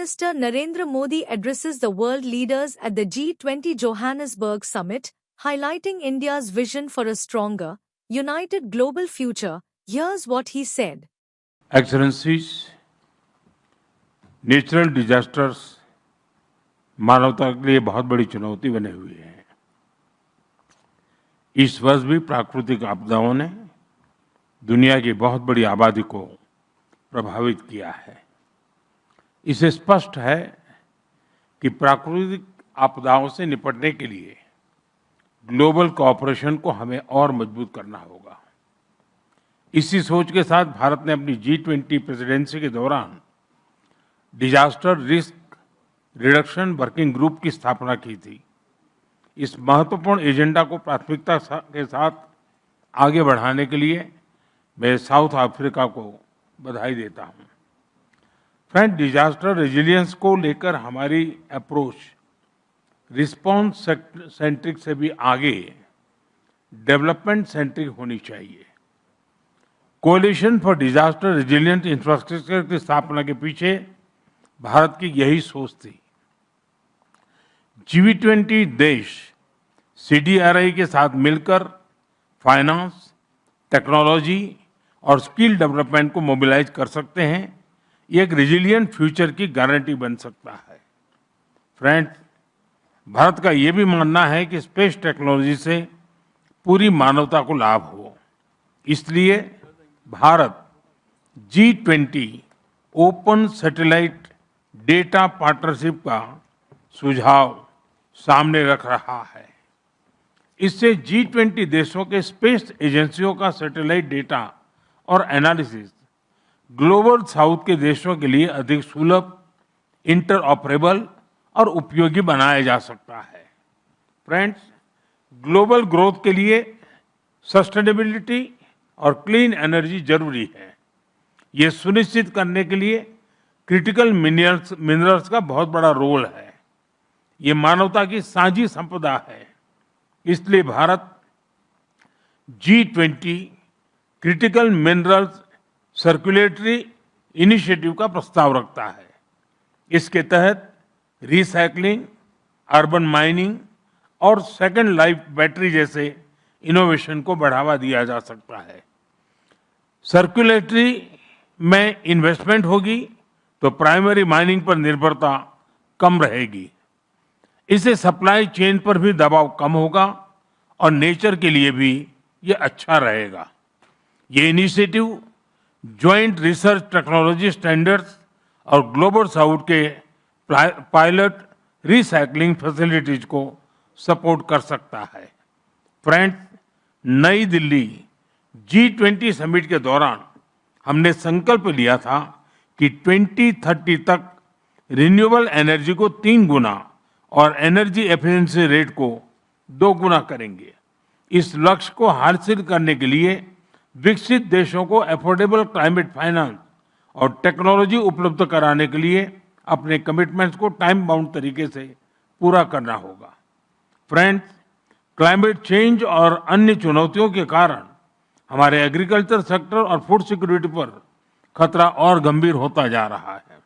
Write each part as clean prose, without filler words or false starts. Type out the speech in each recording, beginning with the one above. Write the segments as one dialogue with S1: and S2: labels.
S1: Minister Narendra Modi addresses the world leaders at the G20 Johannesburg Summit, highlighting India's vision for a stronger, united global future. Here's what he said.
S2: Excellencies, natural disasters मानवता के लिए बहुत बड़ी चुनौती बने हुए हैं। इस वर्ष भी प्राकृतिक आपदाओं ने दुनिया की बहुत बड़ी आबादी को प्रभावित किया है। इससे स्पष्ट है कि प्राकृतिक आपदाओं से निपटने के लिए ग्लोबल कोऑपरेशन को हमें और मजबूत करना होगा। इसी सोच के साथ भारत ने अपनी G20 प्रेसिडेंसी के दौरान disaster risk reduction working group की स्थापना की थी। इस महत्वपूर्ण एजेंडा को प्राथमिकता के साथ आगे बढ़ाने के लिए मैं साउथ अफ्रीका को बधाई देता हूं। फ्रेंड, डिजास्टर रेजिलियंस को लेकर हमारी अप्रोच रिस्पॉन्स सेंट्रिक से भी आगे डेवलपमेंट सेंट्रिक होनी चाहिए। कोalition फॉर डिजास्टर रेजिलिएंट इंफ्रास्ट्रक्चर की स्थापना के पीछे भारत की यही सोच थी। G20 देश CDRI के साथ मिलकर फाइनेंस, टेक्नोलॉजी और स्किल डेवलपमेंट को मोबिलाइज कर सकते हैं। ये एक रेजिलिएंट फ्यूचर की गारंटी बन सकता है। फ्रेंड्स, भारत का ये भी मानना है कि स्पेस टेक्नोलॉजी से पूरी मानवता को लाभ हो। इसलिए Bharat G20 open satellite data partnership का सुझाव सामने रख रहा है। इससे G20 देशों के स्पेस एजेंसियों का सैटेलाइट डेटा और एनालिसिस ग्लोबल साउथ के देशों के लिए अधिक सुलभ, इंटरऑपरेबल और उपयोगी बनाया जा सकता है। फ्रेंड्स, ग्लोबल ग्रोथ के लिए सस्टेनेबिलिटी और क्लीन एनर्जी जरूरी है। ये सुनिश्चित करने के लिए क्रिटिकल मिनरल्स का बहुत बड़ा रोल है। ये मानवता की साझी संपदा है। इसलिए Bharat G20 critical minerals circulatory initiative का प्रस्ताव रखता है। इसके तहत रिसाइकलिंग, अर्बन माइनिंग और सेकेंड लाइफ बैटरी जैसे इनोवेशन को बढ़ावा दिया जा सकता है। सर्कुलेटरी में इन्वेस्टमेंट होगी तो प्राइमरी माइनिंग पर निर्भरता कम रहेगी। इससे सप्लाई चेन पर भी दबाव कम होगा और नेचर के लिए भी ये अच्छा रहेगा। ये initiative joint research technology standards और ग्लोबल साउथ के पायलट रिसाइकलिंग फैसिलिटीज को सपोर्ट कर सकता है। फ्रेंड्स, नई दिल्ली G20 समिट के दौरान हमने संकल्प लिया था कि 2030 तक रिन्यूएबल एनर्जी को 3 गुना और एनर्जी एफिशिएंसी रेट को 2 गुना करेंगे। इस लक्ष्य को हासिल करने के लिए विकसित देशों को अफोर्डेबल क्लाइमेट फाइनेंस और टेक्नोलॉजी उपलब्ध कराने के लिए अपने कमिटमेंट्स को टाइम बाउंड तरीके से पूरा करना होगा। फ्रेंड्स, क्लाइमेट चेंज और अन्य चुनौतियों के कारण हमारे एग्रीकल्चर सेक्टर और फूड सिक्योरिटी पर खतरा और गंभीर होता जा रहा है।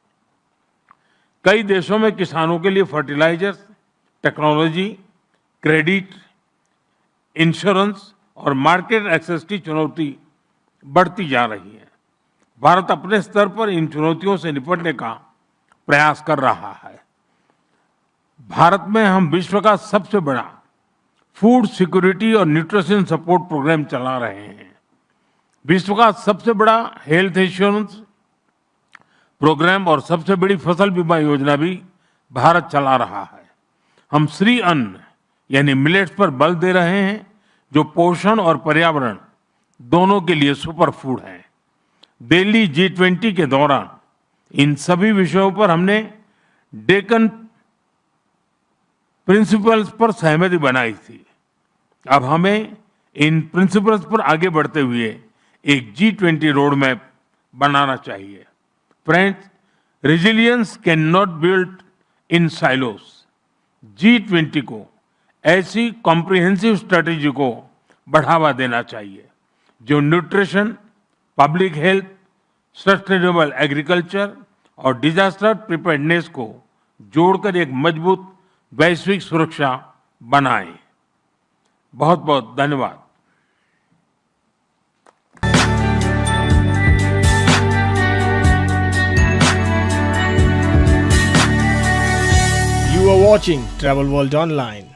S2: कई देशों में किसानों के लिए फर्टिलाइजर्स, टेक्नोलॉजी, क्रेडिट, इंश्योरेंस और मार्केट एक्सेस की चुनौती बढ़ती जा रही है। भारत अपने स्तर पर इन चुनौतियों से निपटने का प्रयास कर रहा है। भारत में हम विश्व का सबसे बड़ा फूड सिक्योरिटी और न्यूट्रिशन सपोर्ट प्रोग्राम चला रहे हैं। विश्व का सबसे बड़ा हेल्थ इंश्योरेंस प्रोग्राम और सबसे बड़ी फसल बीमा योजना भी भारत चला रहा है। हम श्री अन्न यानी मिलेट्स पर बल दे रहे हैं, जो पोषण और पर्यावरण दोनों के लिए सुपर फूड है। दिल्ली G20 के दौरान इन सभी विषयों पर हमने डेक्कन प्रिंसिपल्स पर सहमति बनाई थी। अब हमें इन प्रिंसिपल्स पर आगे बढ़ते हुए एक G20 रोड मैप बनाना चाहिए। Friends, resilience can not build in silos. G20 को ऐसी कॉम्प्रिहेंसिव स्ट्रेटेजी को बढ़ावा देना चाहिए जो nutrition, public health, sustainable agriculture और डिजास्टर प्रिपेयर्डनेस को जोड़कर एक मजबूत वैश्विक सुरक्षा बनाएं। बहुत बहुत धन्यवाद।
S3: You are watching Travel World Online.